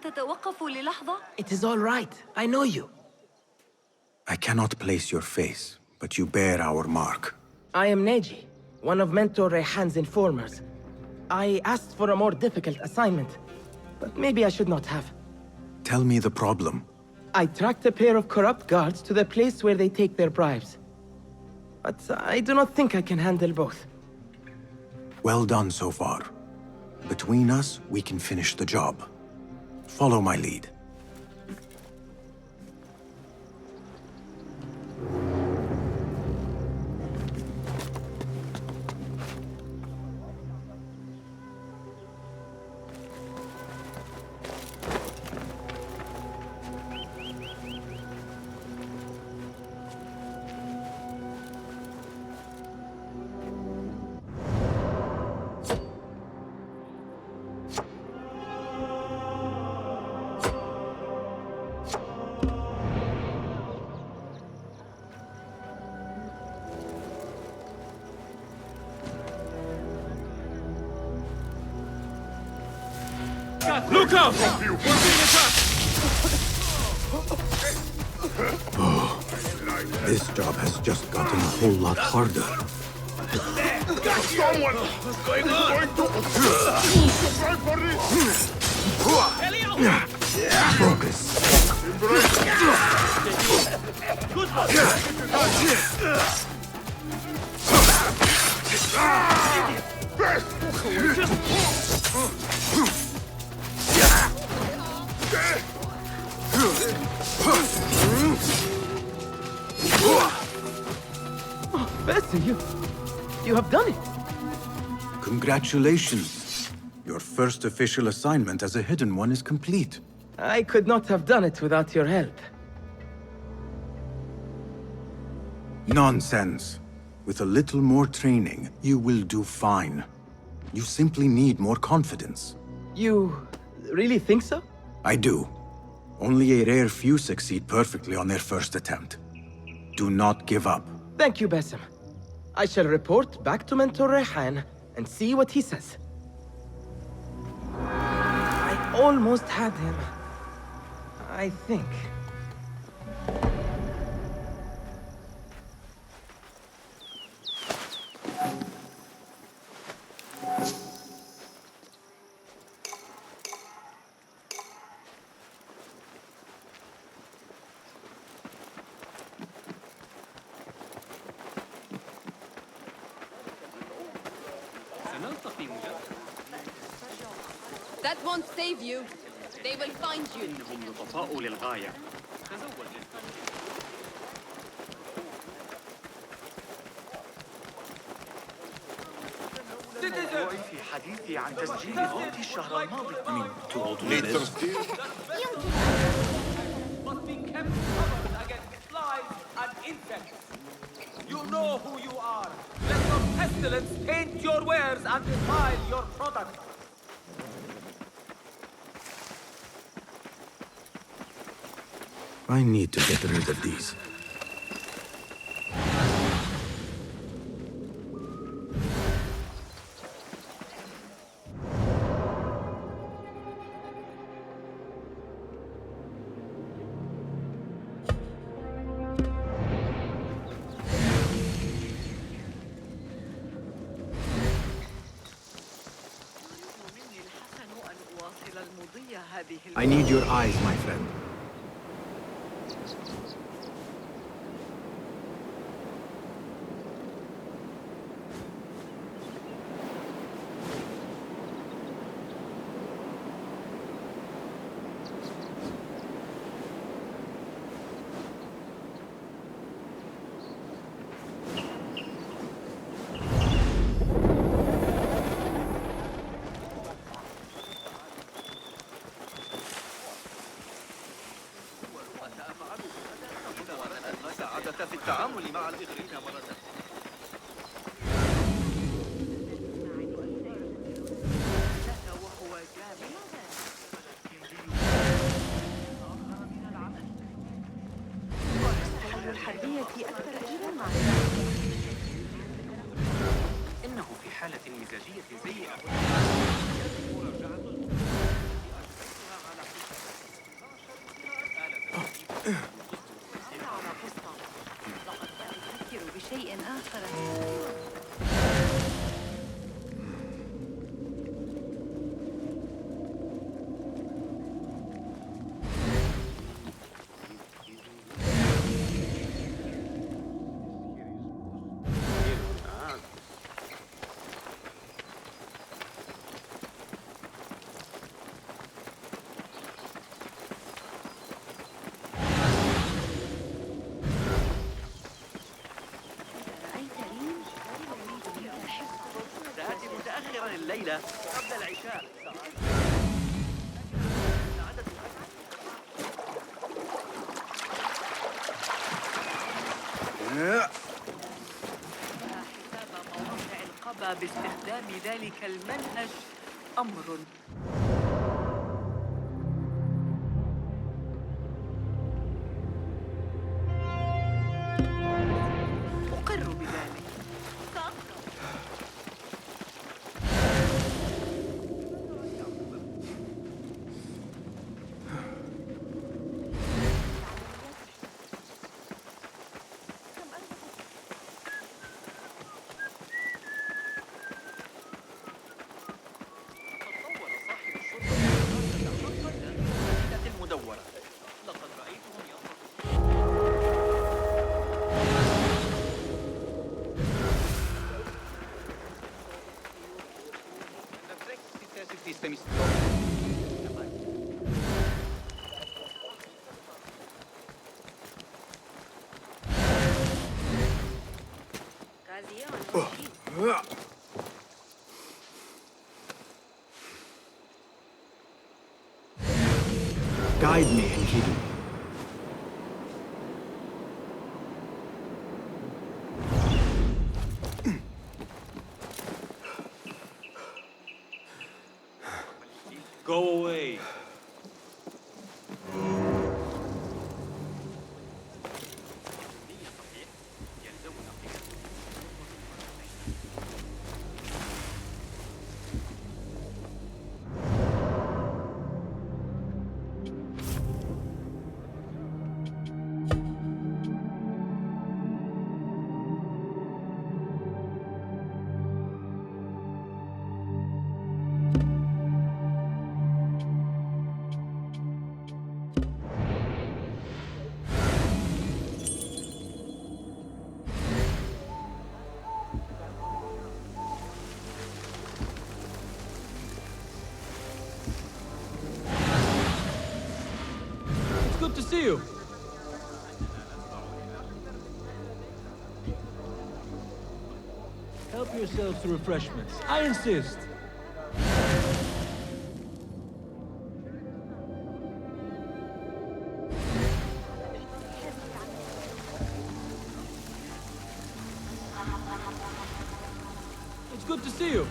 تتوقف للحظة؟ It is all right. I know you. I cannot place your face, but you bear our mark. I am Neji, one of Mentor Rayhan's informers. I asked for a more difficult assignment, but maybe I should not have. Tell me the problem. I tracked a pair of corrupt guards to the place where they take their bribes. But I do not think I can handle both. Well done so far. Between us, we can finish the job. Follow my lead. Look out! We're being attacked! This job has just gotten a whole lot harder. Someone! What's going on? Focus. Good one! Oh, Bessie, you have done it. Congratulations. Your first official assignment as a hidden one is complete. I could not have done it without your help. Nonsense. With a little more training, you will do fine. You simply need more confidence. You really think so? I do. Only a rare few succeed perfectly on their first attempt. Do not give up. Thank you, Basim. I shall report back to Mentor Rayhan and see what he says. I almost had him. I think. That won't save you. They will find you. إنهم لطفاء للغاية. في حديثي عن تسجيل صوتي الشهر الماضي. Must be kept covered against flies and insects. You know who you are. Let your pestilence taint your wares and defile your products. I need to get rid of these. I need your eyes, my friend. في التعامل مع الإغريق مرة. الحربية أكثر إجراما. إنه في حالة مزاجية سيئة. على قصة. لقد أفكر بشيء آخر. سآتي متأخرا الليلة قبل العشاء. حساب مواقع القبا باستخدام ذلك المنهج أمر. أقر بذلك. تطور صاحب الشرطة المدينة المدورة. لقد رأيتهم ينظرون. Guide me, Enkidu. Go away. Good to see you. Help yourselves to refreshments. I insist. It's good to see you.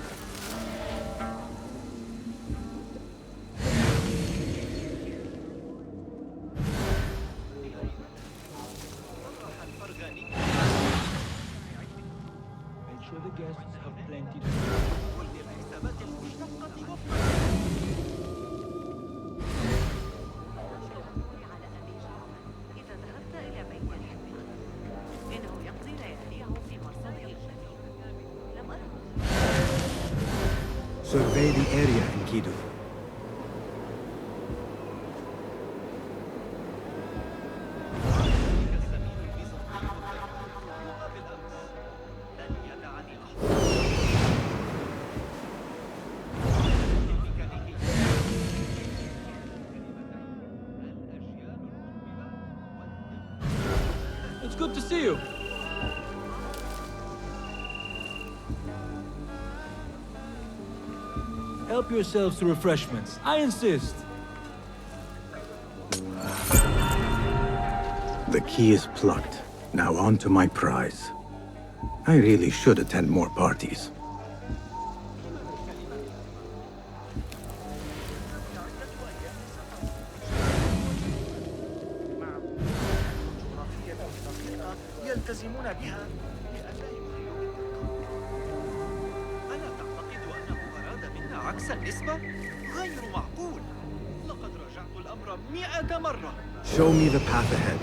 Make sure the guests have plenty to إذا ذهبت إلى بيت الحبيب إنه يقضي لياليه في مرصده الشديد. لم أره. Survey the area, Enkidu. It's good to see you. Help yourselves to refreshments. I insist. The key is plucked. Now on to my prize. I really should attend more parties. يلتزمون بها لئلا يغيروا. ألا تعتقد أنه أراد منا عكس النسبة؟ غير معقول. لقد راجعت الأمر 100 مرة. Show me the path ahead.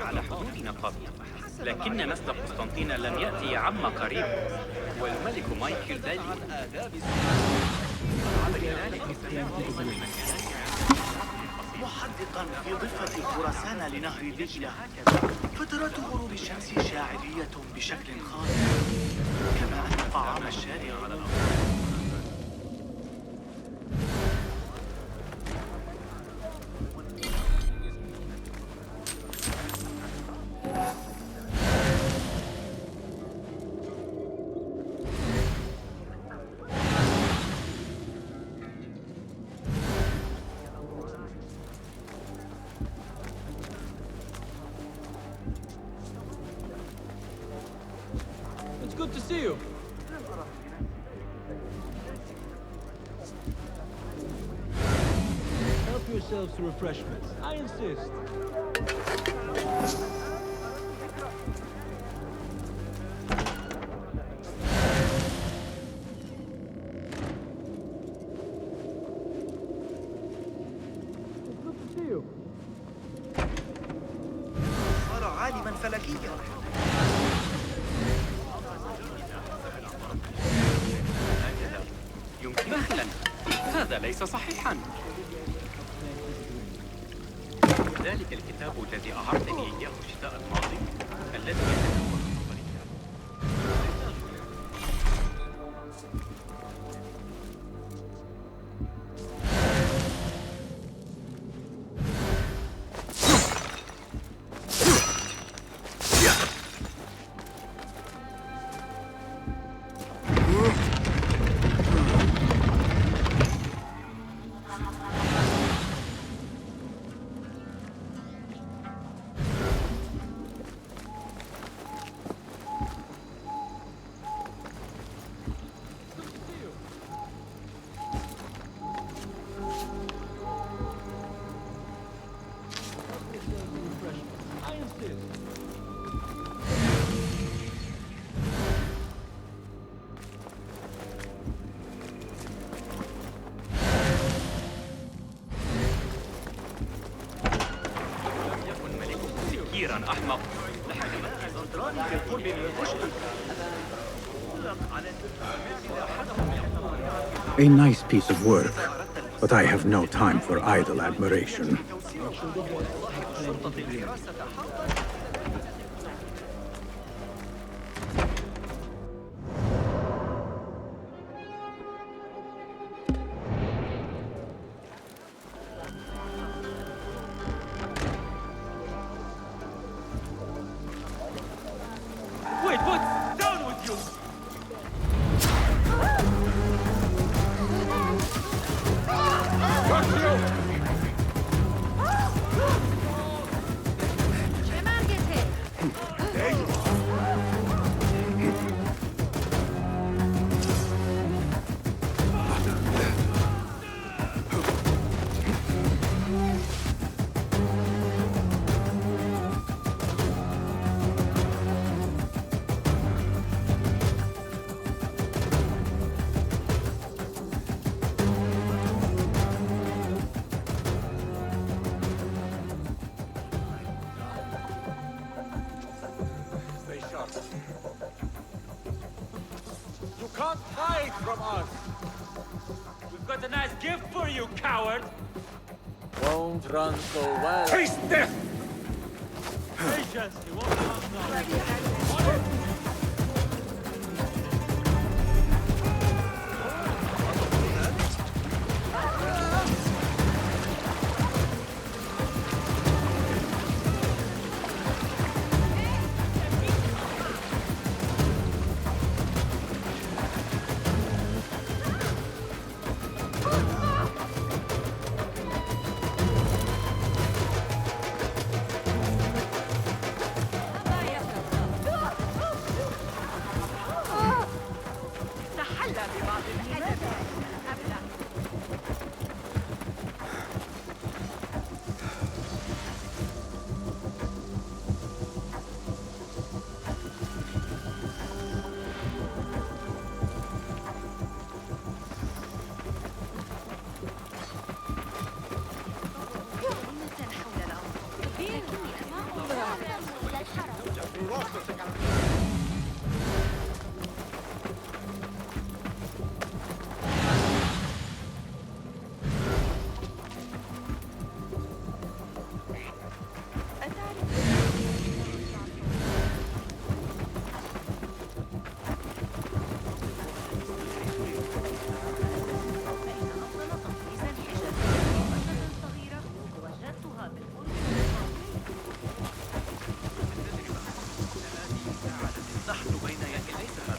على حدودنا قط، لكن نسل قسطنطين لم يأتي عما قريب، والملك مايكل دالي محدقا في ضفة خراسان لنهر دجلة، فترات غروب الشمس شاعرية بشكل خاص، كما أن طعام الشارع على الأرض. It's good to see you. Help yourselves to refreshments. I insist. It's good to see you. صار عالما فلكيا. مهلا، هذا ليس صحيحا. ذلك الكتاب الذي أعرتني إياه الشتاء الماضي الذي يتكون أحمق. A nice piece of work, but I have no time for idle admiration. from us. We've got a nice gift for you, coward. Won't run so well. Taste death! Patience, you won't run now.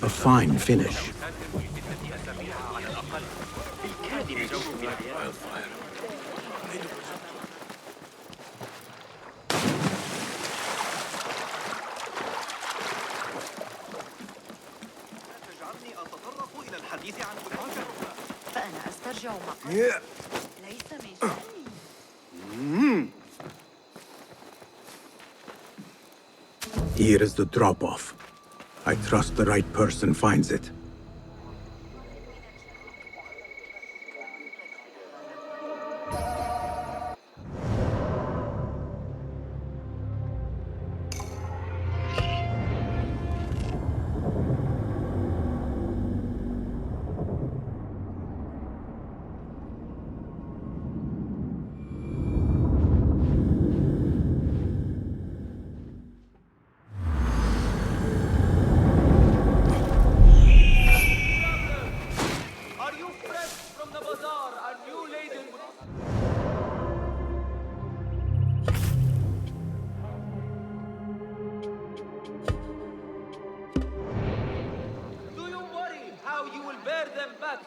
A fine finish. فأنا أسترجع مقالي. ليس من شأني. Here is the drop-off. I trust the right person finds it.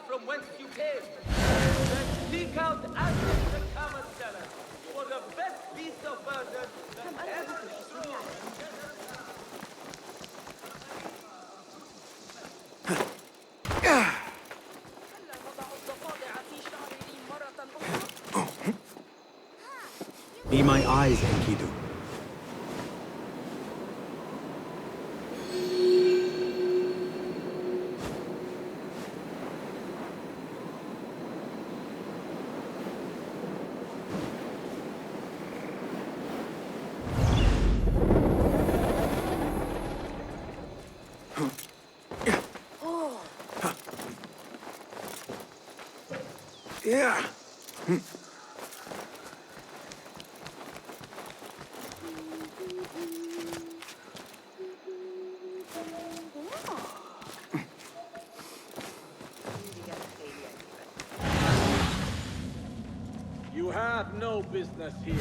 From whence you came, then seek out Ashes the Camel Seller for the best piece of burden that ever saw. Be my eyes, Enkidu. Yeah. You have no business here.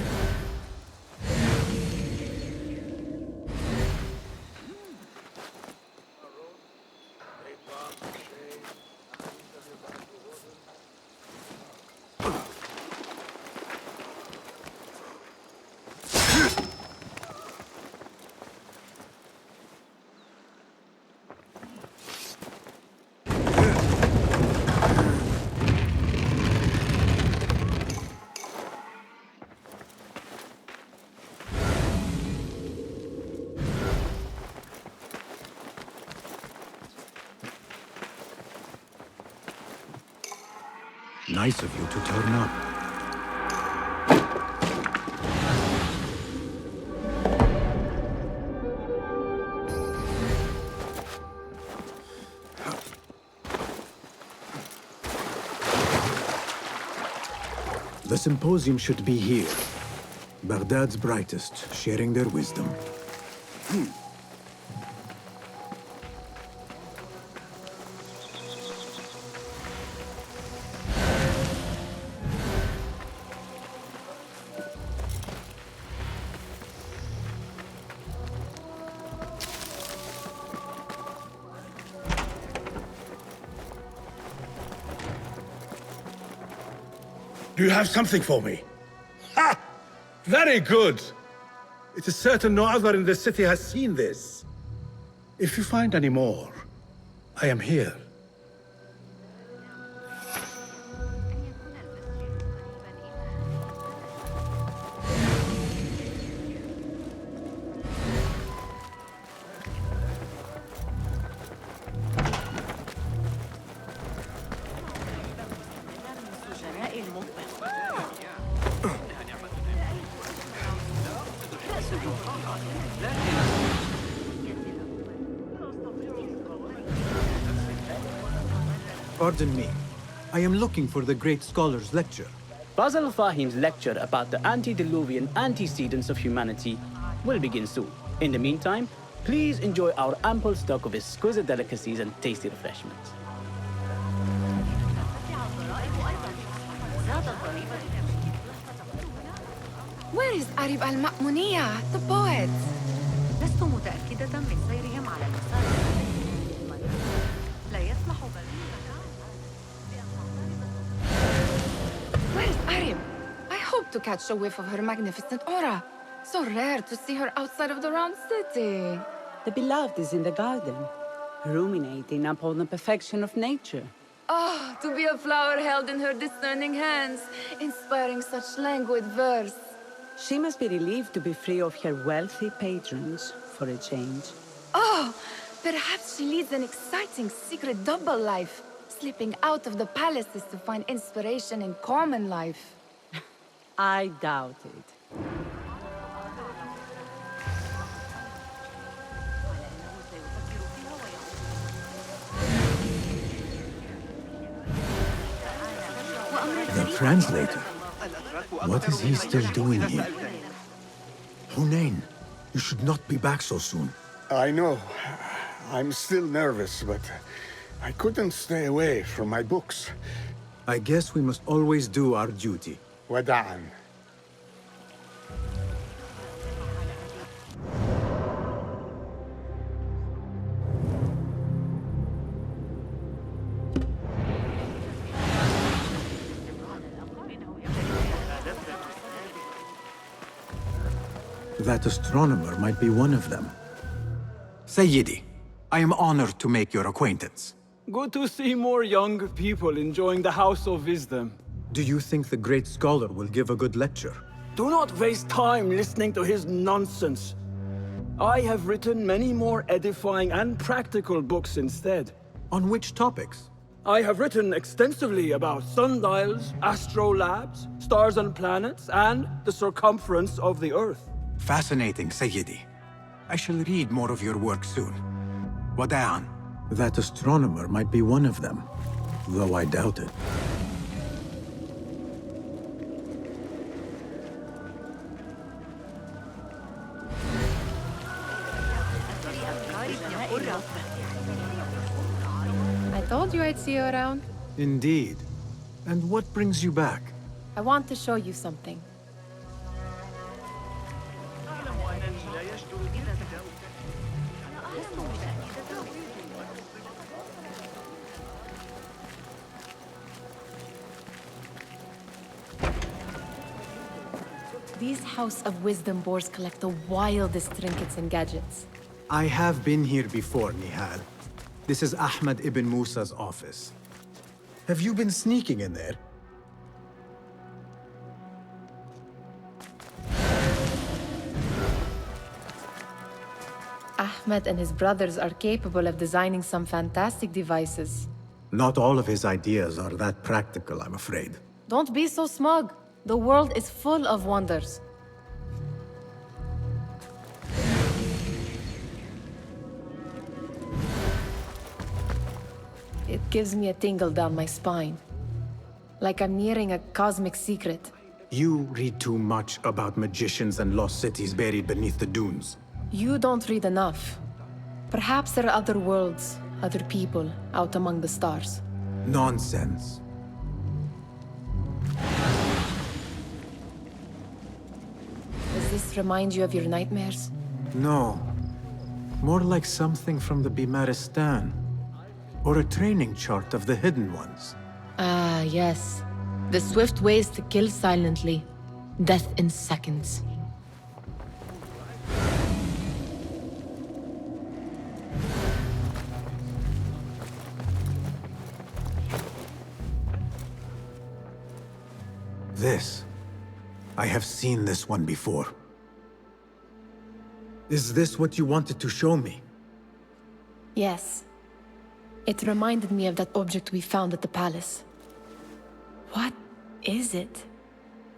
Nice of you to turn up. The symposium should be here. Baghdad's brightest, sharing their wisdom. Do you have something for me? Ha! Very good! It is certain no other in the city has seen this. If you find any more, I am here. Pardon me. I am looking for the great scholar's lecture. Basil Fahim's lecture about the antediluvian antecedents of humanity will begin soon. In the meantime, please enjoy our ample stock of exquisite delicacies and tasty refreshments. Where is Arib al-Ma'muniya, the poet? لست متأكدة من سيرهم على المسار. لا يسمح Where's Arib? I hope to catch a whiff of her magnificent aura. So rare to see her outside of the round city. The beloved is in the garden, ruminating upon the perfection of nature. Oh, to be a flower held in her discerning hands, inspiring such languid verse. She must be relieved to be free of her wealthy patrons for a change. Oh, perhaps she leads an exciting secret double life, slipping out of the palaces to find inspiration in common life. I doubt it. The translator? What is he still doing here? Hunain, you should not be back so soon. I know. I'm still nervous, but I couldn't stay away from my books. I guess we must always do our duty. Wada'an. That astronomer might be one of them. Sayyidi, I am honored to make your acquaintance. Good to see more young people enjoying the House of Wisdom. Do you think the great scholar will give a good lecture? Do not waste time listening to his nonsense. I have written many more edifying and practical books instead. On which topics? I have written extensively about sundials, astrolabes, stars and planets, and the circumference of the Earth. Fascinating, Sayyidi. I shall read more of your work soon. Wada'an. That astronomer might be one of them, though I doubt it. I told you I'd see you around. Indeed. And what brings you back? I want to show you something. These House of Wisdom boards collect the wildest trinkets and gadgets. I have been here before, Nihal. This is Ahmed ibn Musa's office. Have you been sneaking in there? Ahmed and his brothers are capable of designing some fantastic devices. Not all of his ideas are that practical, I'm afraid. Don't be so smug. The world is full of wonders. It gives me a tingle down my spine. Like I'm nearing a cosmic secret. You read too much about magicians and lost cities buried beneath the dunes. You don't read enough. Perhaps there are other worlds, other people, out among the stars. Nonsense. Does this remind you of your nightmares? No. More like something from the Bimaristan. Or a training chart of the Hidden Ones. Ah, yes. The swift ways to kill silently. Death in seconds. This. I have seen this one before. Is this what you wanted to show me? Yes. It reminded me of that object we found at the palace. What is it?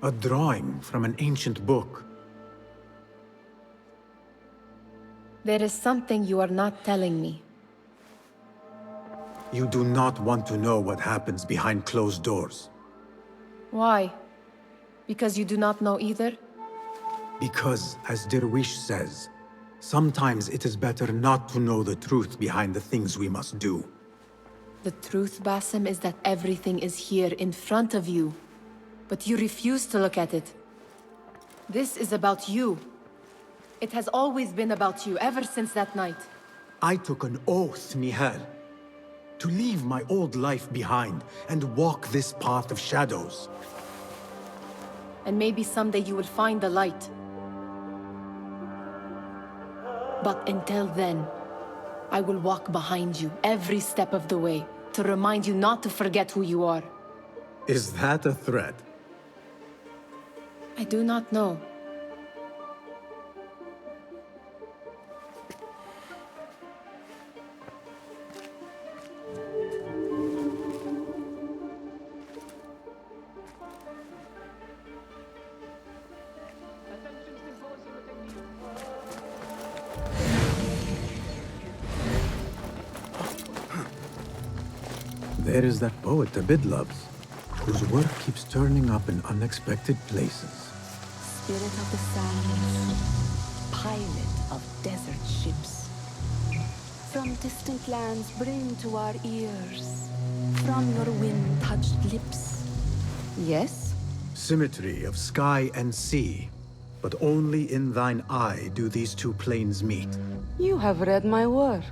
A drawing from an ancient book. There is something you are not telling me. You do not want to know what happens behind closed doors. Why? Because you do not know either? Because, as Derwish says, sometimes it is better not to know the truth behind the things we must do. The truth, Basim, is that everything is here in front of you. But you refuse to look at it. This is about you. It has always been about you, ever since that night. I took an oath, Nihal, to leave my old life behind and walk this path of shadows. And maybe someday you will find the light. But until then, I will walk behind you every step of the way to remind you not to forget who you are. Is that a threat? I do not know. There is that poet Abid loves, whose work keeps turning up in unexpected places. Spirit of the sands, pilot of desert ships. From distant lands bring to our ears, from your wind-touched lips. Yes? Symmetry of sky and sea, but only in thine eye do these two planes meet. You have read my work.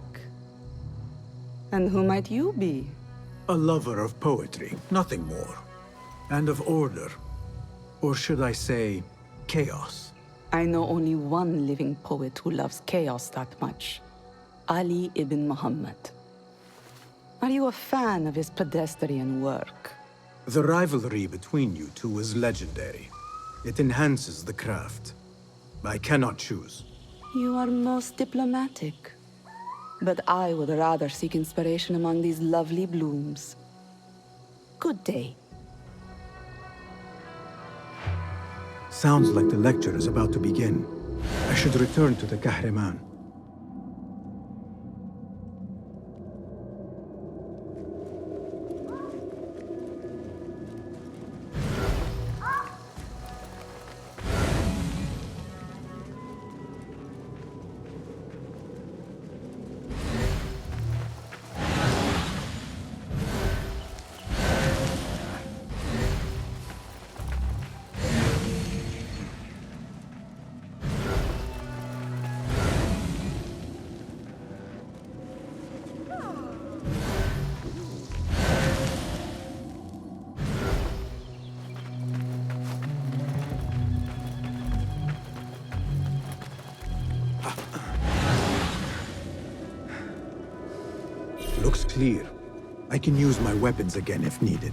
And who might you be? A lover of poetry, nothing more. And of order. Or should I say, chaos. I know only one living poet who loves chaos that much. Ali ibn Muhammad. Are you a fan of his pedestrian work? The rivalry between you two is legendary. It enhances the craft. I cannot choose. You are most diplomatic. But I would rather seek inspiration among these lovely blooms. Good day. Sounds like the lecture is about to begin. I should return to the Kahraman. Looks clear. I can use my weapons again if needed.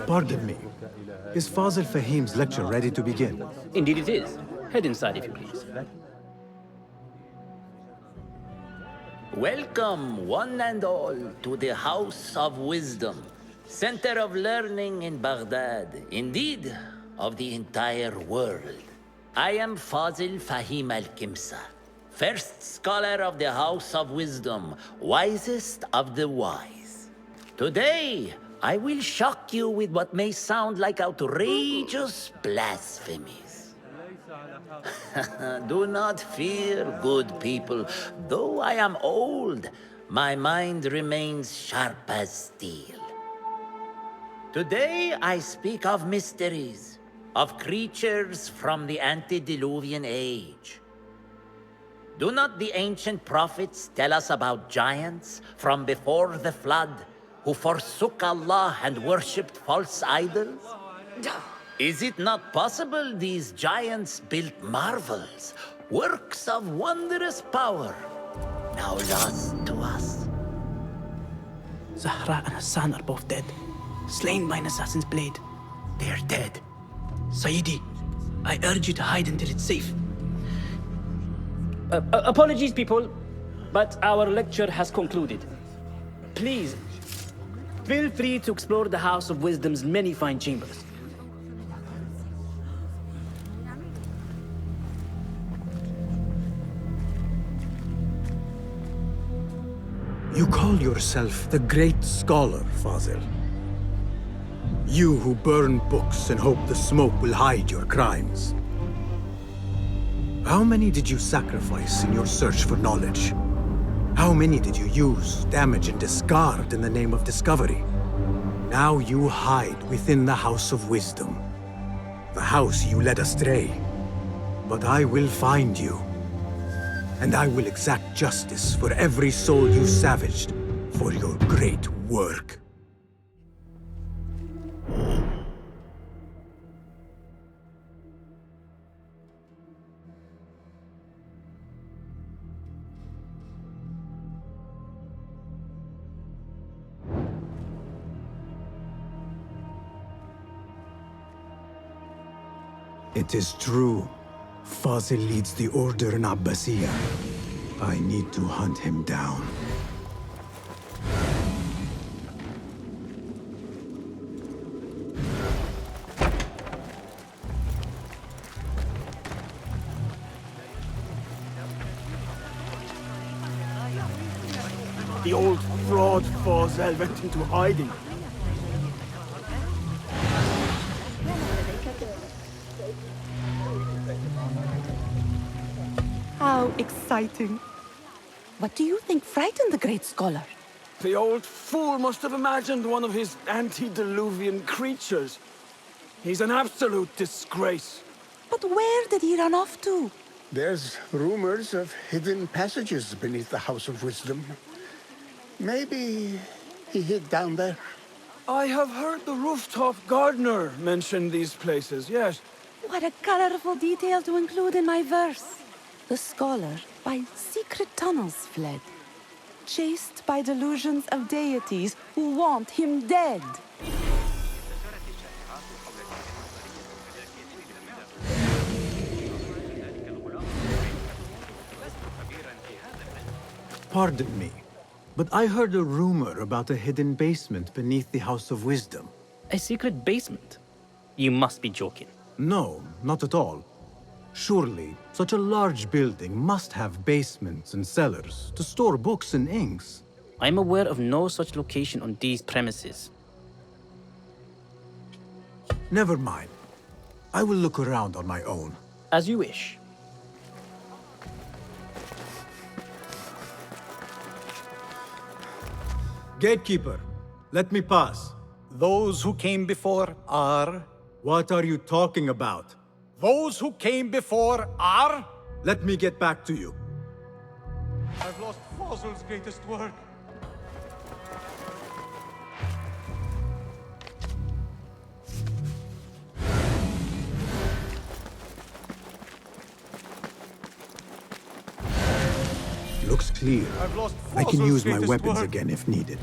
Pardon me. Is Fazil Fahim's lecture ready to begin? Indeed it is. Head inside if you please. Welcome, one and all, to the House of Wisdom, center of learning in Baghdad, indeed, of the entire world. I am Fazil Fahim al-Kimsa, first scholar of the House of Wisdom, wisest of the wise. Today, I will shock you with what may sound like outrageous blasphemies. Do not fear, good people. Though I am old, my mind remains sharp as steel. Today I speak of mysteries, of creatures from the antediluvian age. Do not the ancient prophets tell us about giants from before the flood who forsook Allah and worshipped false idols? Is it not possible these giants built marvels, works of wondrous power, now lost to us? Zahra and Hassan are both dead, slain by an assassin's blade. They're dead. Sayyidi, I urge you to hide until it's safe. Apologies, people, but our lecture has concluded. Please, feel free to explore the House of Wisdom's many fine chambers. You call yourself the great scholar, Fazil. You who burn books and hope the smoke will hide your crimes. How many did you sacrifice in your search for knowledge? How many did you use, damage, and discard in the name of discovery? Now you hide within the House of Wisdom. The house you led astray. But I will find you. And I will exact justice for every soul you savaged for your great work. It is true. Fazil leads the order in Abbasiyah. I need to hunt him down. The old fraud Fazil went into hiding. How exciting. What do you think frightened the great scholar? The old fool must have imagined one of his antediluvian creatures. He's an absolute disgrace. But where did he run off to? There's rumors of hidden passages beneath the House of Wisdom. Maybe he hid down there. I have heard the rooftop gardener mention these places, yes. What a colorful detail to include in my verse. The scholar by secret tunnels fled, chased by delusions of deities who want him dead. Pardon me, but I heard a rumor about a hidden basement beneath the House of Wisdom. A secret basement? You must be joking. No, not at all. Surely, such a large building must have basements and cellars to store books and inks. I'm aware of no such location on these premises. Never mind. I will look around on my own. As you wish. Gatekeeper, let me pass. Those who came before are... What are you talking about? Those who came before are... Let me get back to you. I've lost Fazil's greatest work. Looks clear. I can use my weapons again if needed.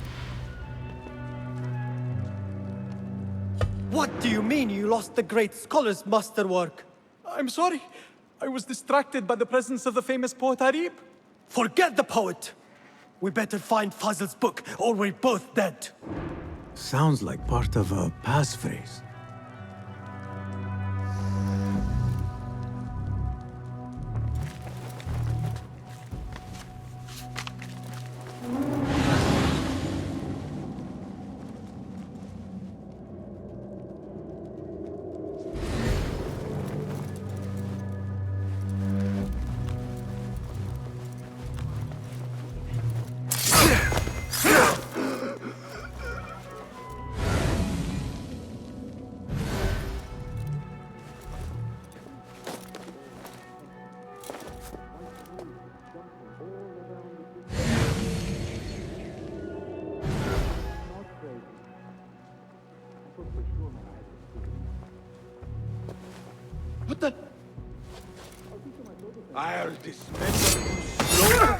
What do you mean you lost the great scholar's masterwork? I'm sorry. I was distracted by the presence of the famous poet Arib. Forget the poet! We better find Fazl's book, or we're both dead. Sounds like part of a passphrase. What the? I'll dismember you slowly.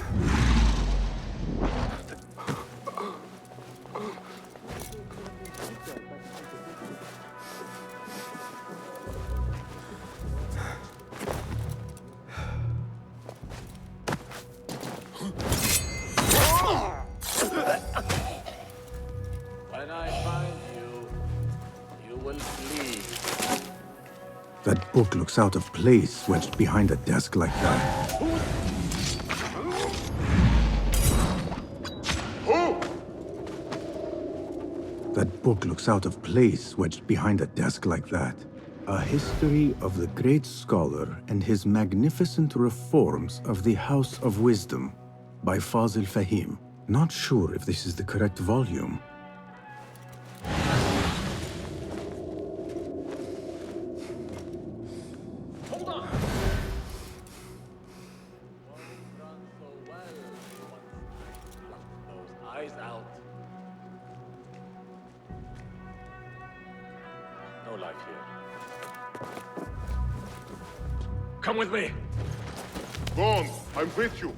When I find you, you will flee. That book looks out of place wedged behind a desk like that. That book looks out of place wedged behind a desk like that. A history of the great scholar and his magnificent reforms of the House of Wisdom by Fazl Fahim. Not sure if this is the correct volume. No life here. Come with me. Go on, I'm with you.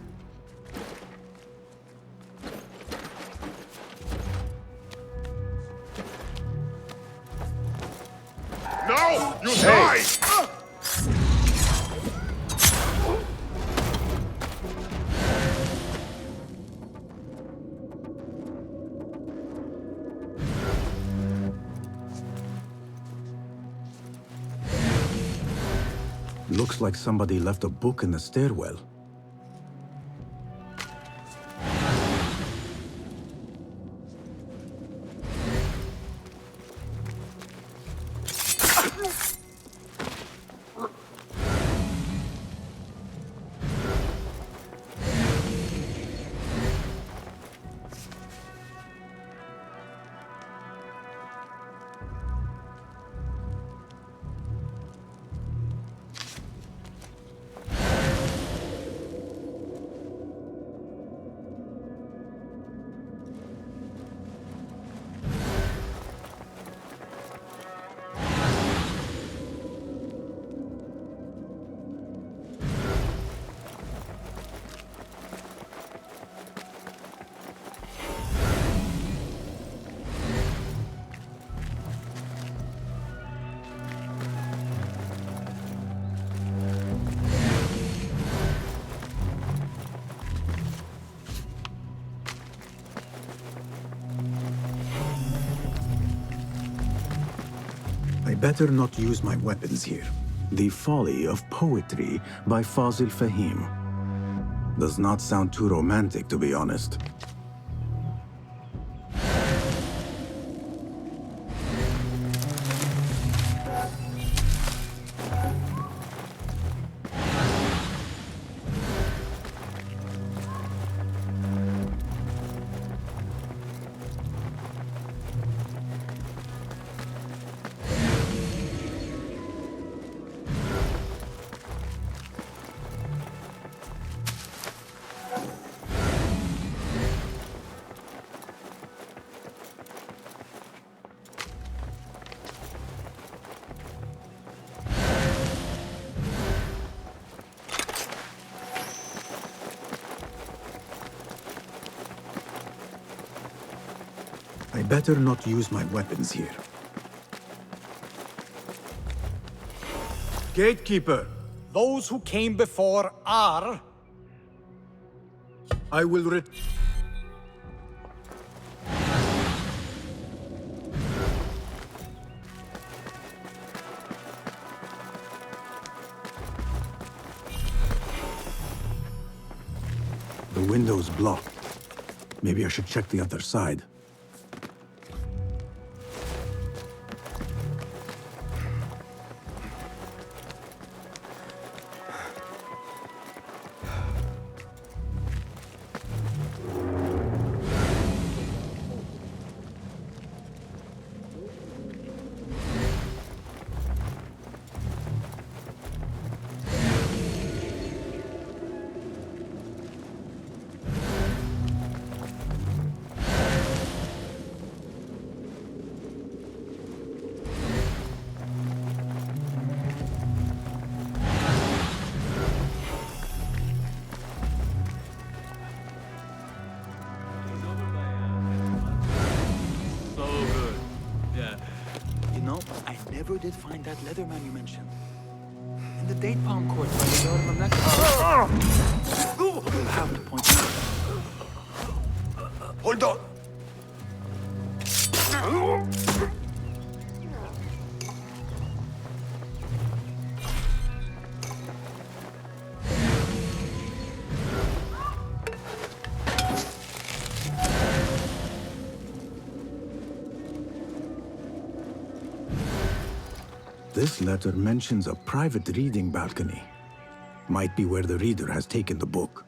Now you die! Looks like somebody left a book in the stairwell. I better not use my weapons here. The Folly of Poetry by Fazl Fahim. Does not sound too romantic, to be honest. I better not use my weapons here. Gatekeeper! Those who came before are... I will The window's blocked. Maybe I should check the other side. Never did find that leatherman you mentioned. In the date palm court by the Lord of You'll have to point it out. Hold on! This letter mentions a private reading balcony. Might be where the reader has taken the book.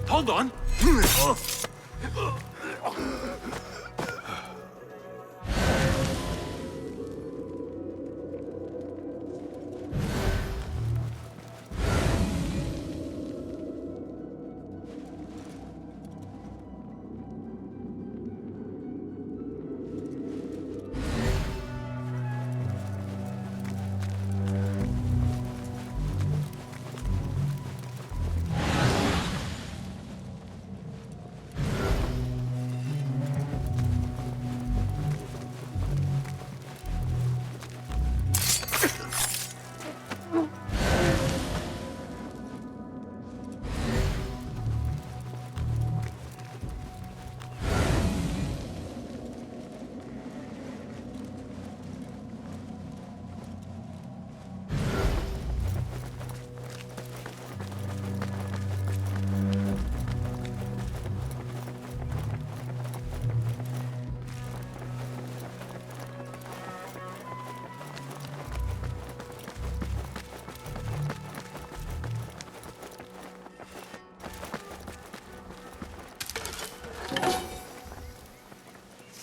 Hold on!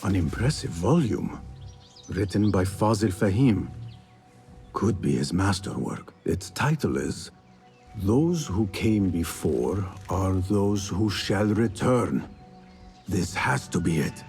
An impressive volume, written by Fazil Fahim. Could be his masterwork. Its title is, Those Who Came Before Are Those Who Shall Return. This has to be it.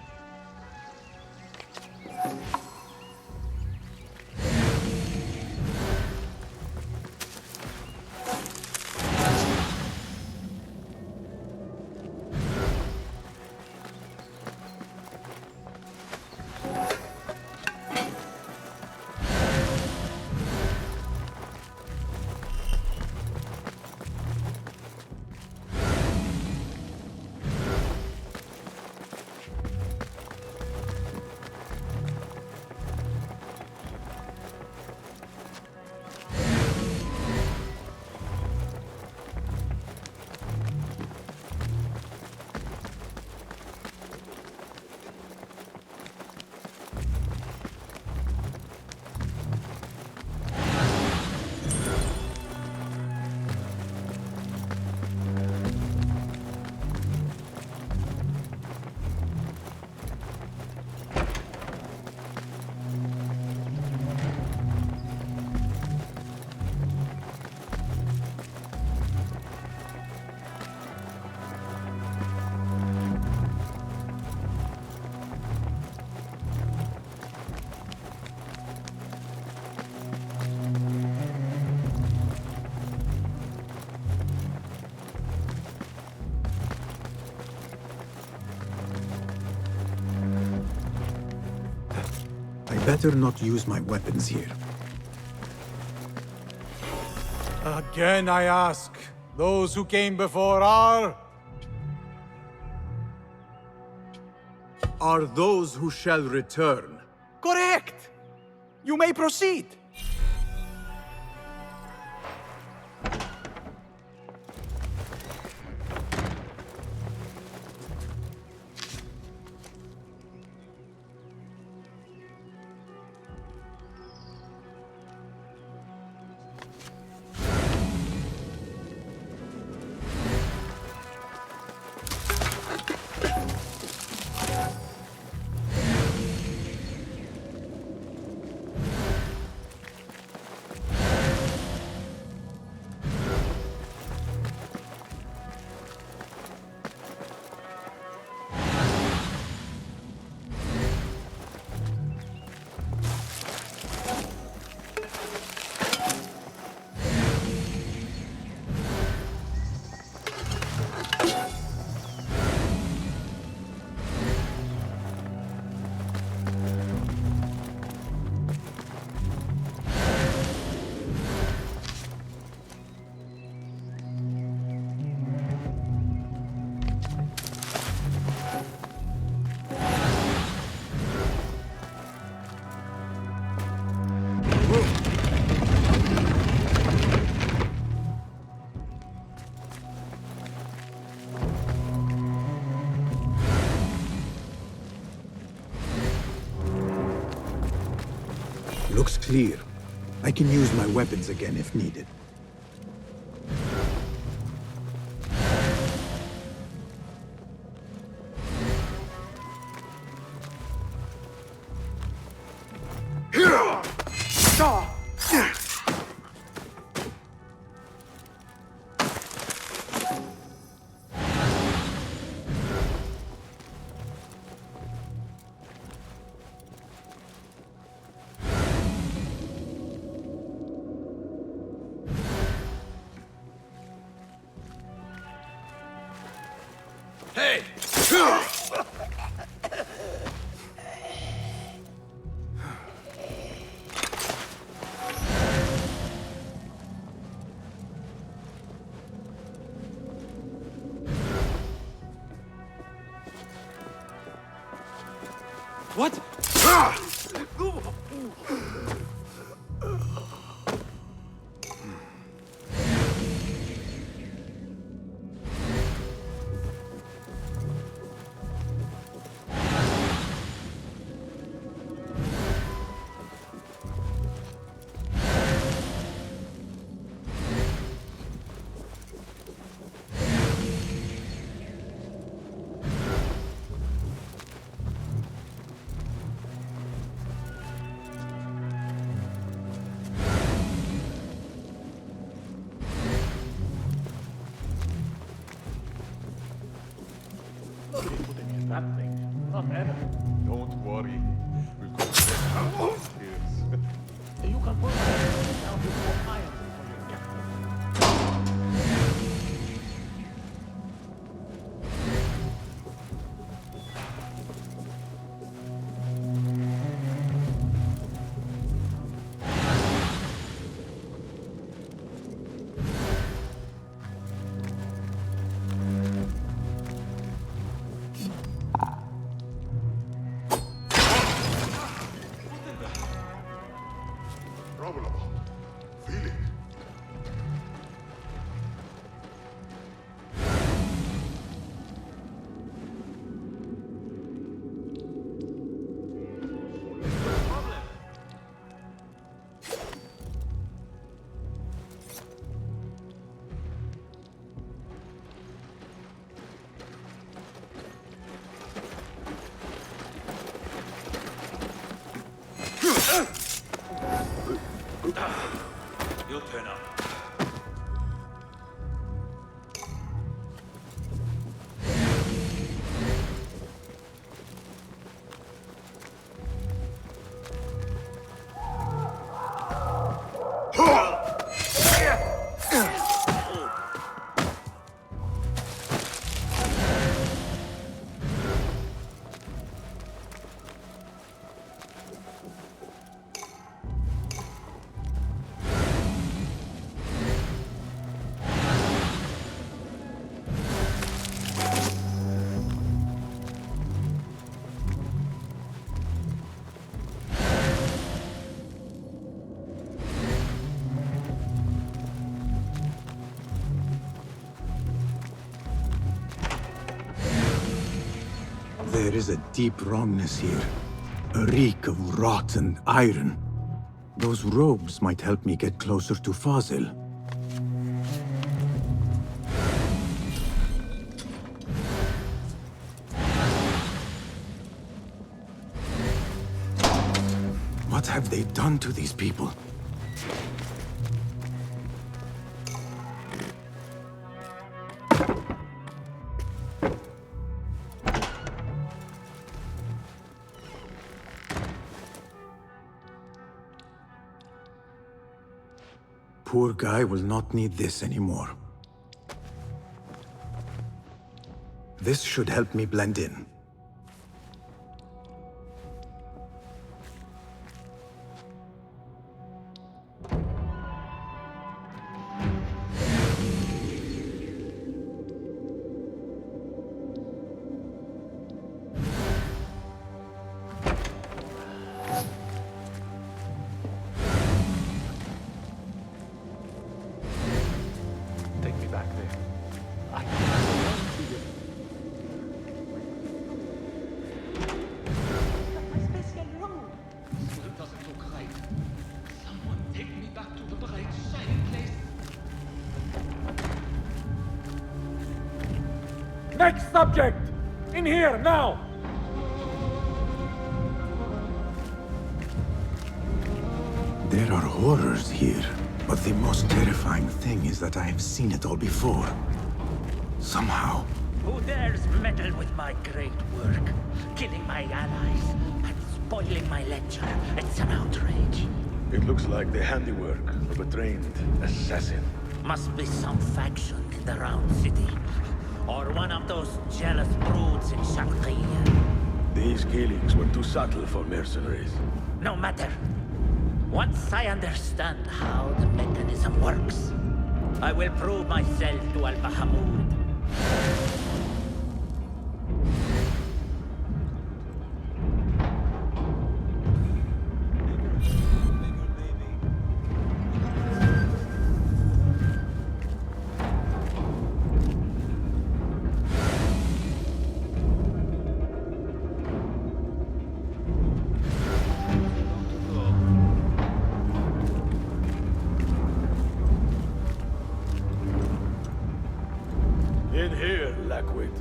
better not use my weapons here. Again I ask, those who came before are those who shall return. correct! You may proceed. Looks clear. I can use my weapons again if needed. Hey! What? Don't worry. We'll go upstairs. You can pull my down to 4 irons before you get Problem. Feel it. You'll turn up. There is a deep wrongness here. A reek of rotten iron. Those robes might help me get closer to Fazil. What have they done to these people? Poor guy will not need this anymore. This should help me blend in. Next subject! In here, now! There are horrors here, but the most terrifying thing is that I have seen it all before. Somehow. Who dares meddle with my great work? Killing my allies and spoiling my lecture. It's an outrage. It looks like the handiwork of a trained assassin. Must be some faction in the Round City. Or one of those jealous broods in Sharqiyya. These killings were too subtle for mercenaries. No matter. Once I understand how the mechanism works, I will prove myself to Al-Bahamud. In here, Lackwit.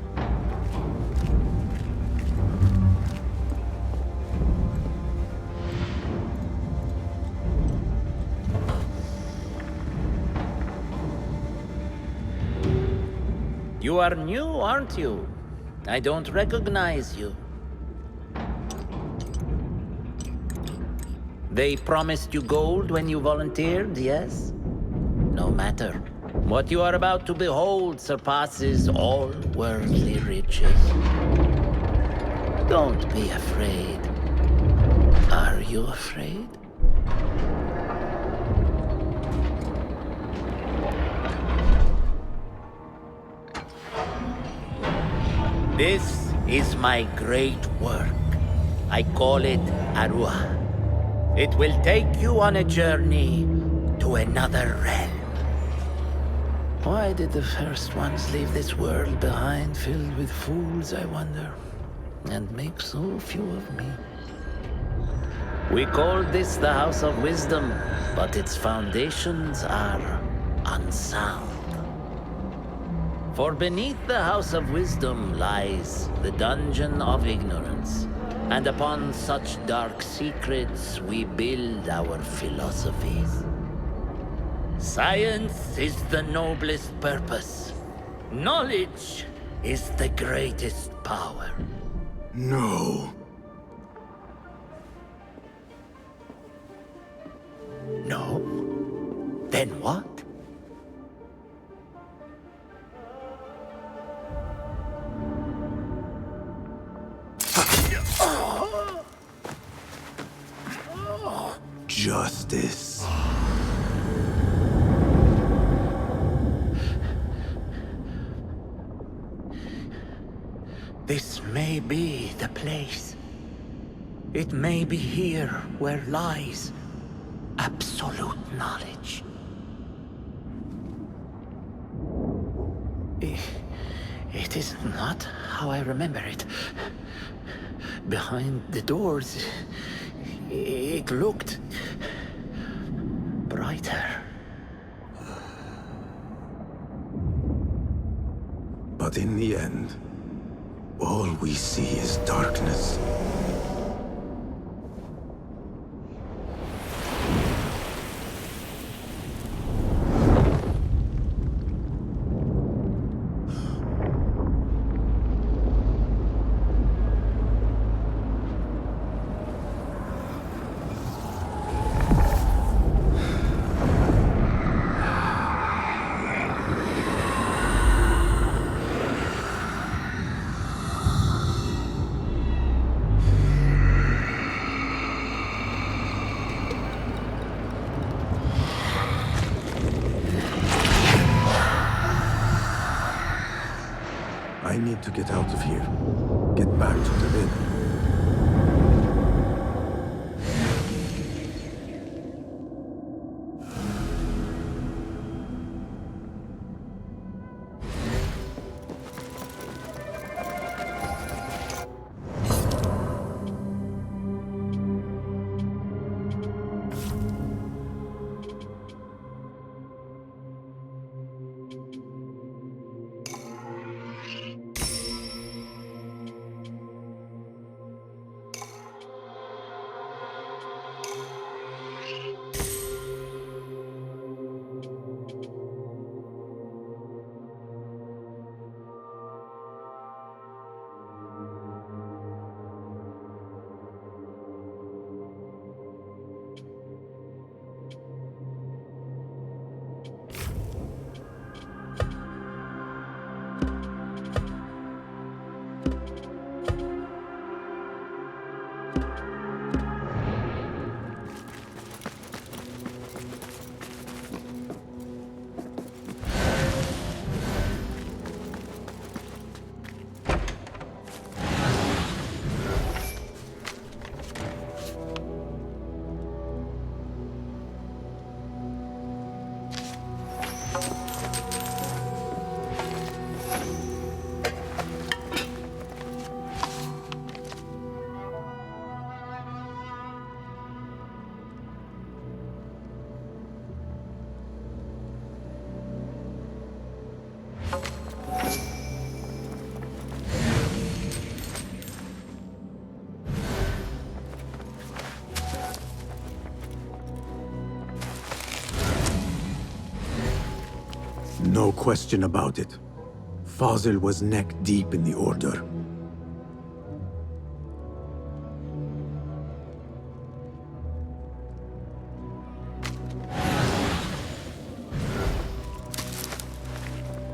You are new, aren't you? I don't recognize you. They promised you gold when you volunteered, yes? No matter. What you are about to behold surpasses all worldly riches. Don't be afraid. Are you afraid? This is my great work. I call it RUS. It will take you on a journey to another realm. Why did the first ones leave this world behind, filled with fools, I wonder, and make so few of me? We called this the House of Wisdom, but its foundations are unsound. For beneath the House of Wisdom lies the Dungeon of Ignorance, and upon such dark secrets we build our philosophies. Science is the noblest purpose. Knowledge is the greatest power. No. No? Then what? Justice. This may be the place. It may be here where lies absolute knowledge. It is not how I remember it. behind the doors, it looked brighter. But in the end, all we see is darkness. I need to get out of here. Get back to the inn. No question about it. Fazil was neck deep in the Order.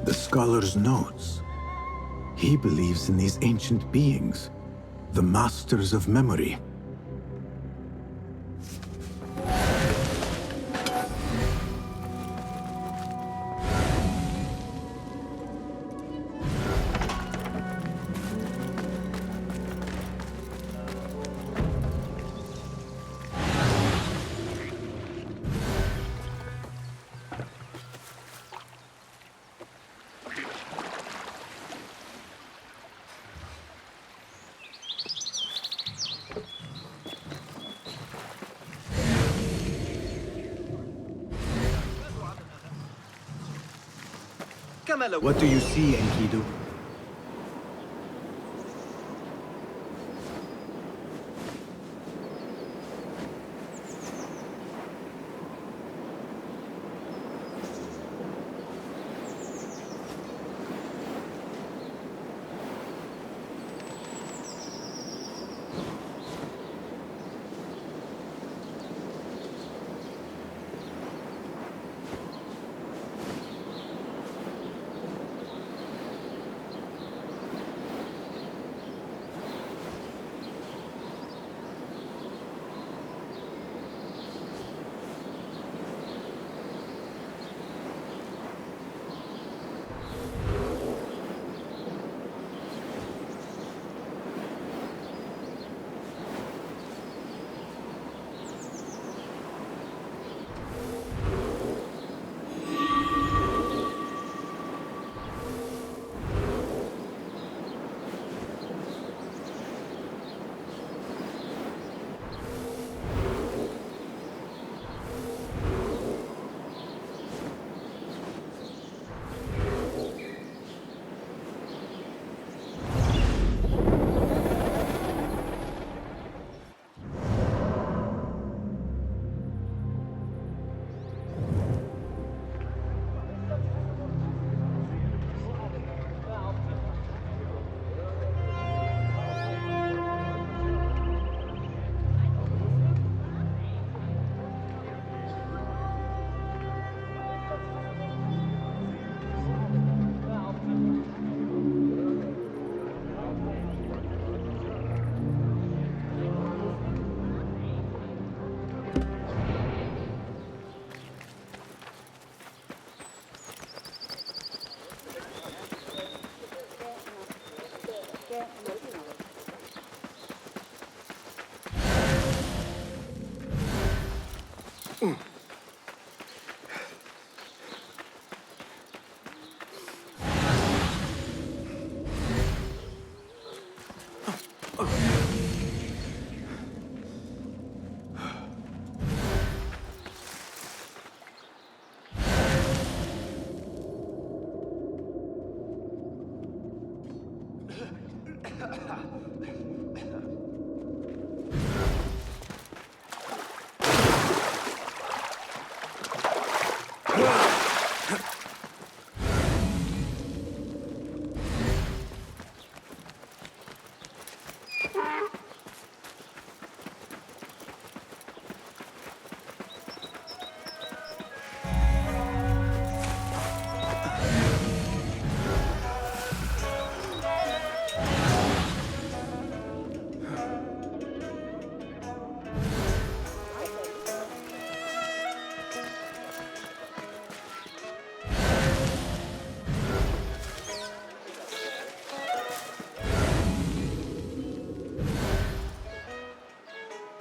The scholar's notes. He believes in these ancient beings, the masters of memory. What do you see, Enkidu?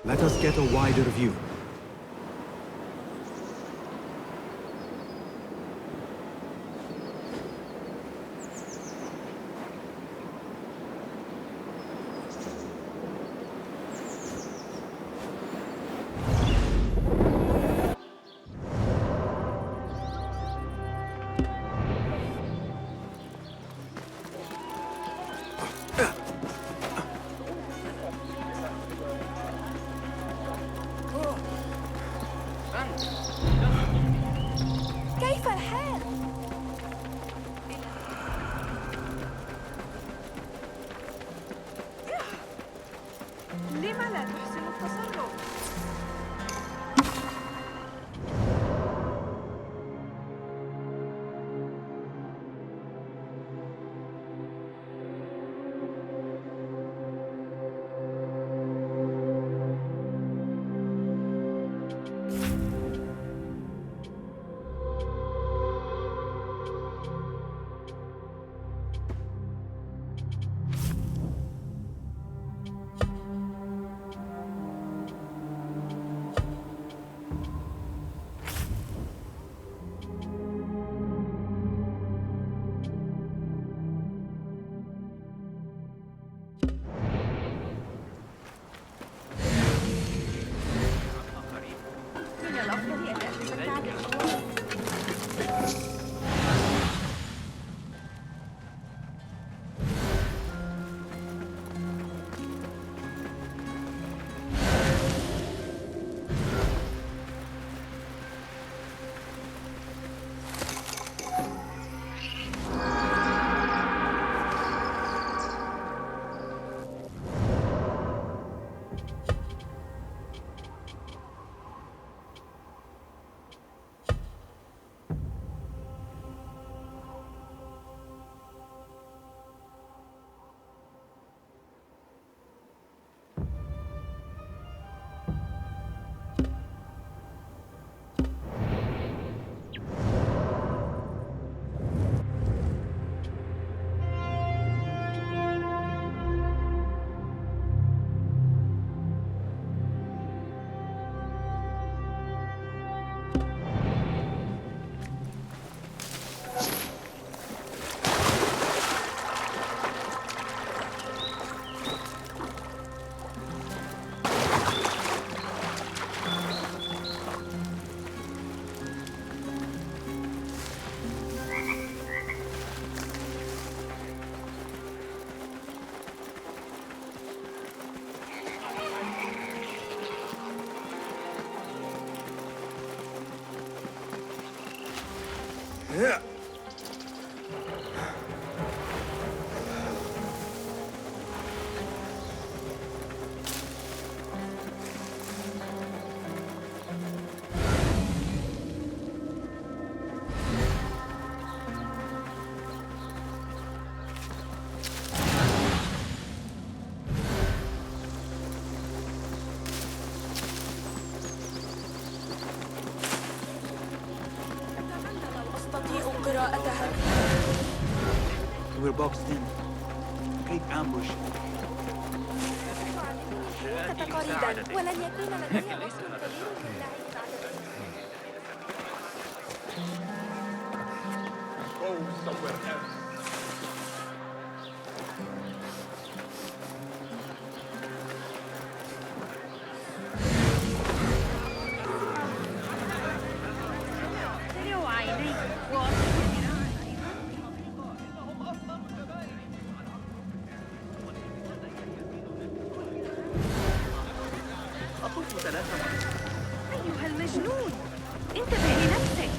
Let us get a wider view. كيف الحال؟ لم لا تحسن التصرف؟ من الأفضل أن أعرف التعليم. We're boxed in. Great ambush. قريبا ولن يكون لدي وقت كبير للعب بعد Go somewhere else. تلو عينيك أطوف 3 مرات. أيها المجنون، انتبه لنفسك.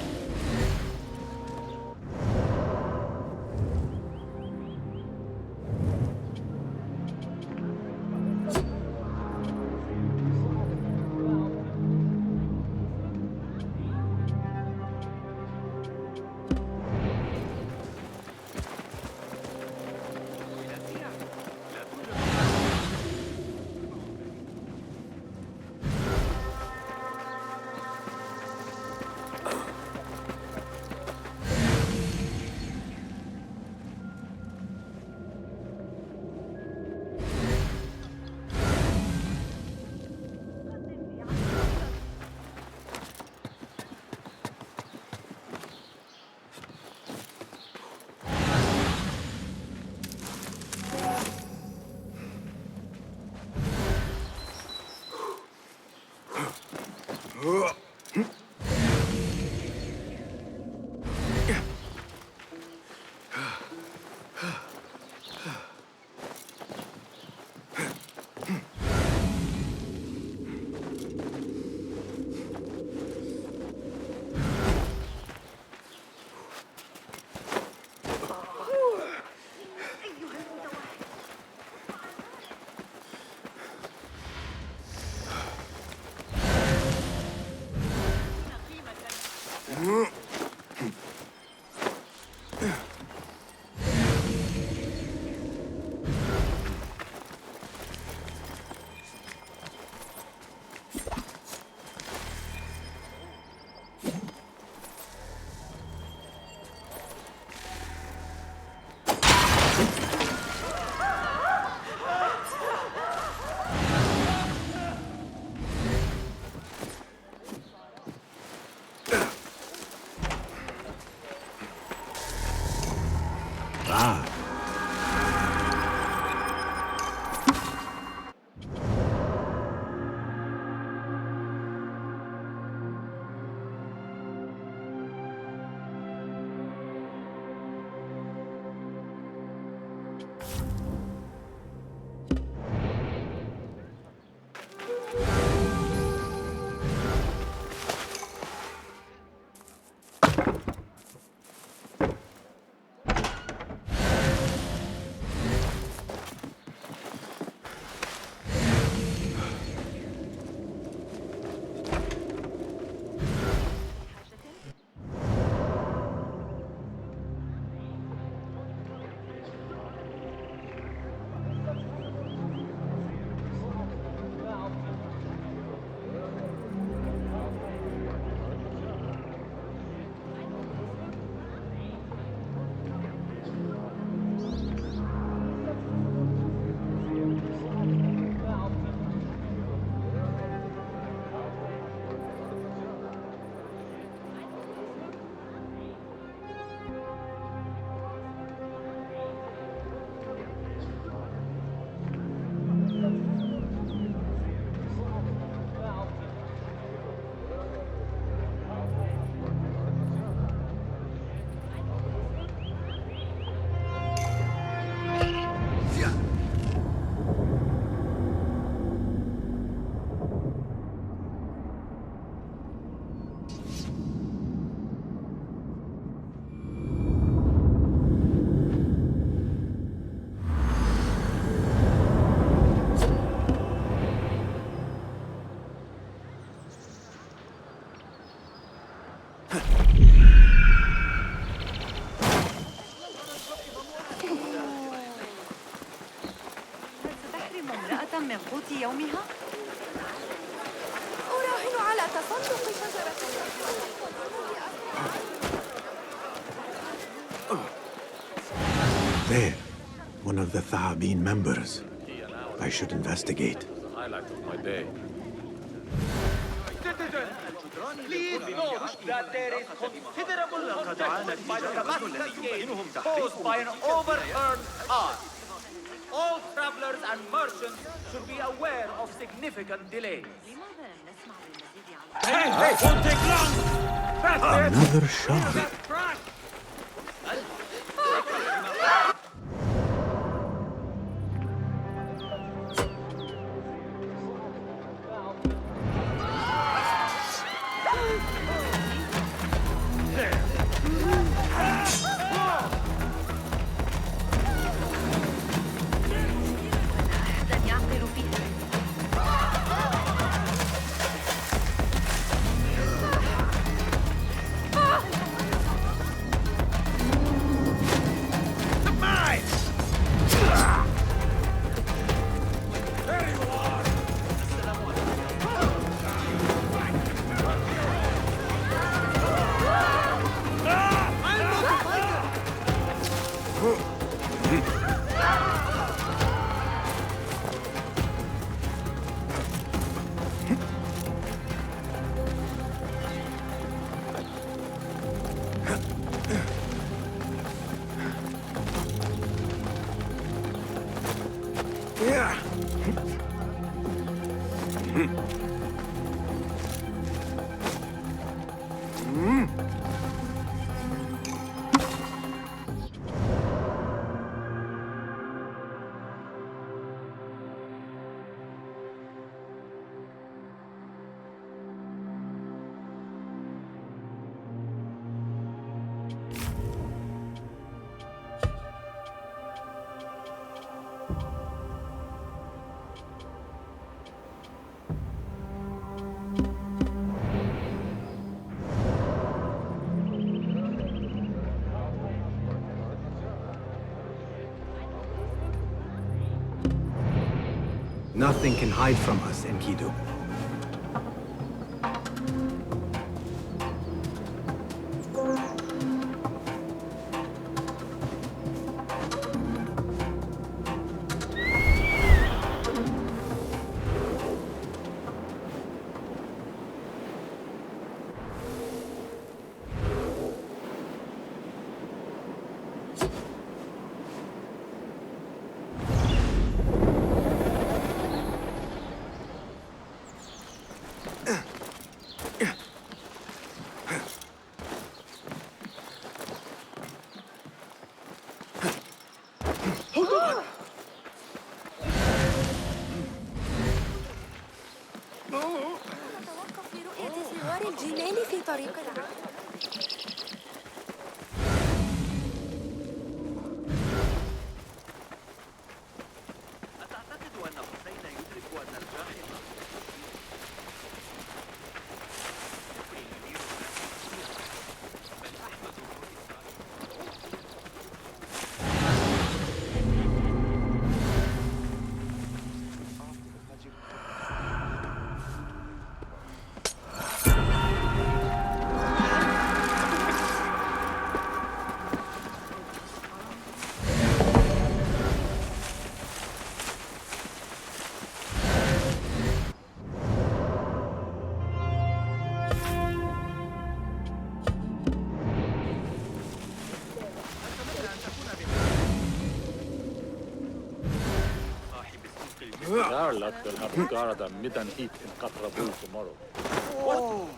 من قوت يومها؟ أراهن على تصدق شجرة. There, one of the Thaabin members. I should investigate. Highlight of my day. Please note that there is considerable congestion by the Damascus gate caused by an overturned car. All travelers and merchants should be aware of significant delays. Hey, won't take long! Another shot. Nothing can hide from us, Enkidu. Garlic will have Garda midden heat in Katrabul tomorrow. What?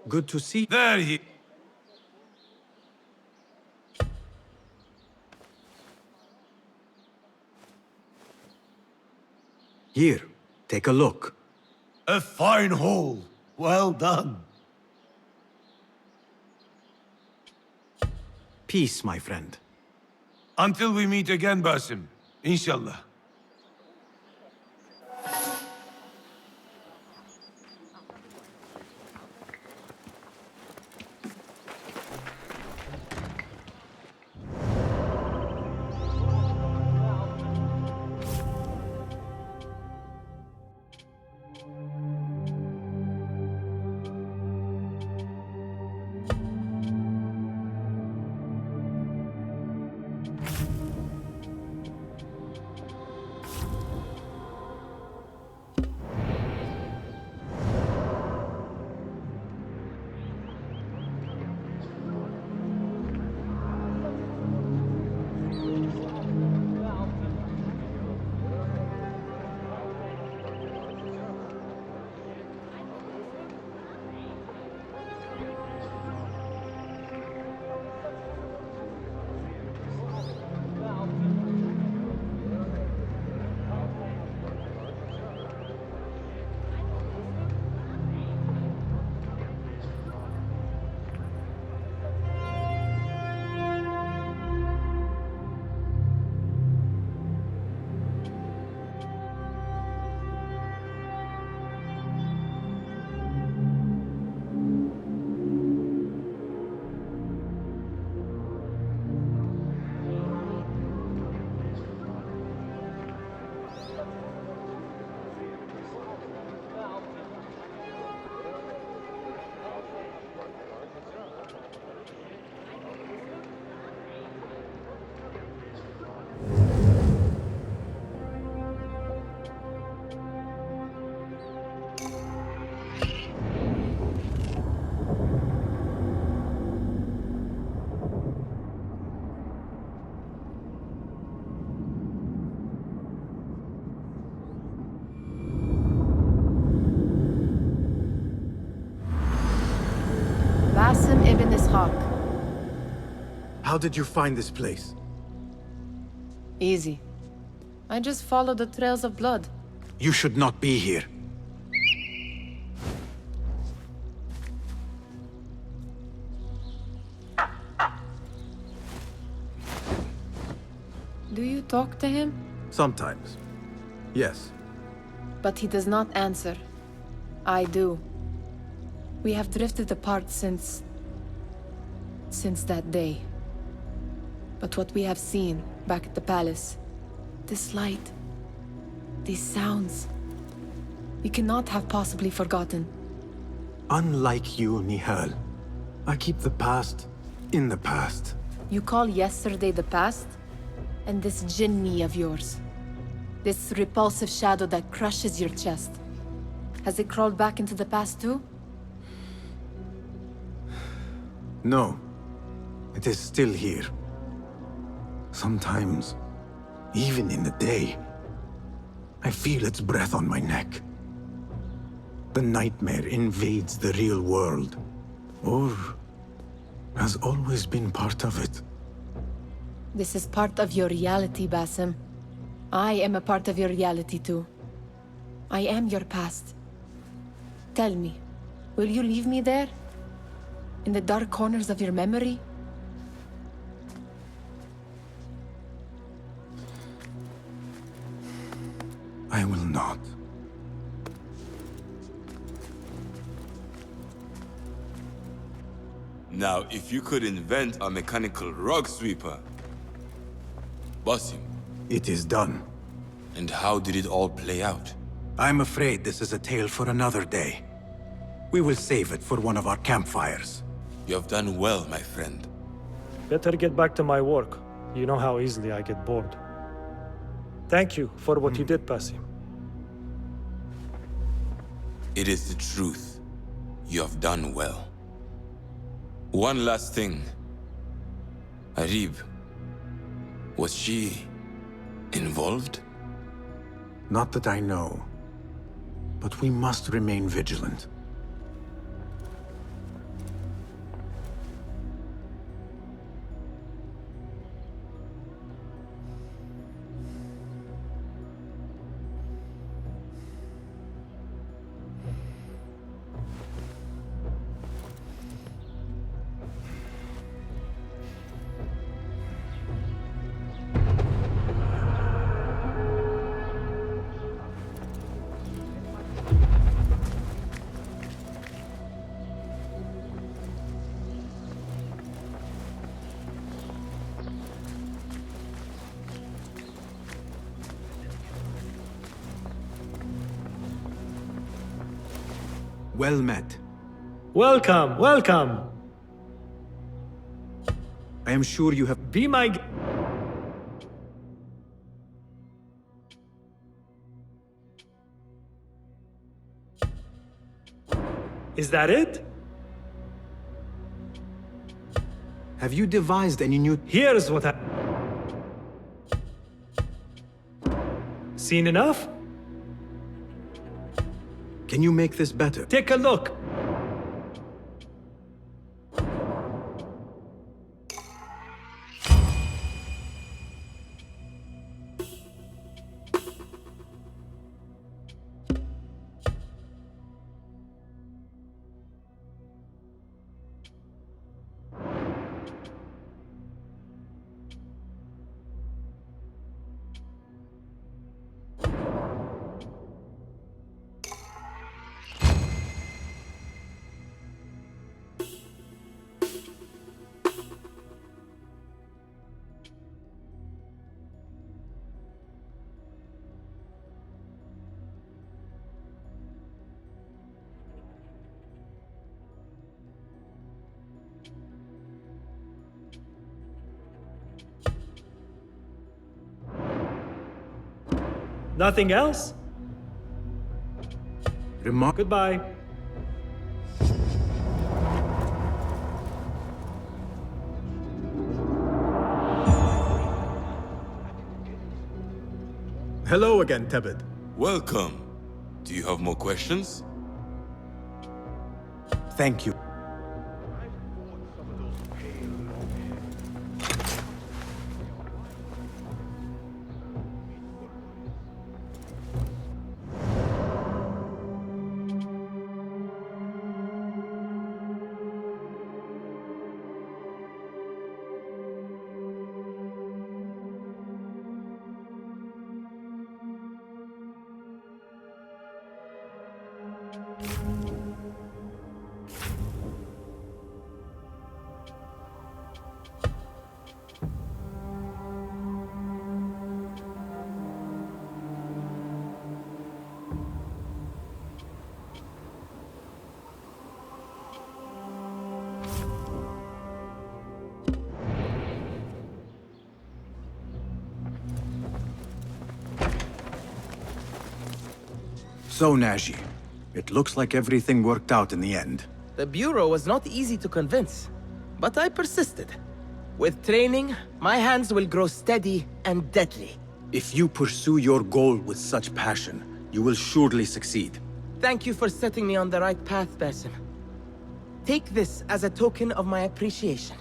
Good to see. There he... Here, take a look. A fine hole. Well done. Peace, my friend. Until we meet again, Basim. Inshallah. Basim ibn Ishaq. How did you find this place? Easy. I just followed the trails of blood. You should not be here. Do you talk to him? Sometimes. Yes. But he does not answer. I do. We have drifted apart since that day. But what we have seen back at the palace, this light, these sounds, we cannot have possibly forgotten. Unlike you, Nihal, I keep the past in the past. You call yesterday the past? And this jinni of yours, this repulsive shadow that crushes your chest, has it crawled back into the past too? No. It is still here. Sometimes, even in the day, I feel its breath on my neck. The nightmare invades the real world, or has always been part of it. This is part of your reality, Basim. I am a part of your reality too. I am your past. Tell me, will you leave me there? In the dark corners of your memory? I will not. Now, if you could invent a mechanical rug sweeper, Basim. It is done. And how did it all play out? I'm afraid this is a tale for another day. We will save it for one of our campfires. You have done well, my friend. Better get back to my work. You know how easily I get bored. Thank you for what you did, Basim. It is the truth. You have done well. One last thing. Arib, was she involved? Not that I know. But we must remain vigilant. Well met. Welcome, welcome. I am sure you have... Be my... Is that it? Have you devised any new... Here's what I... Seen enough? Can you make this better? Take a look. Nothing else? Goodbye. Hello again, Tebet. Welcome. Do you have more questions? Thank you. So, Naji, it looks like everything worked out in the end. The Bureau was not easy to convince, but I persisted. With training, my hands will grow steady and deadly. If you pursue your goal with such passion, you will surely succeed. Thank you for setting me on the right path, Basim. Take this as a token of my appreciation.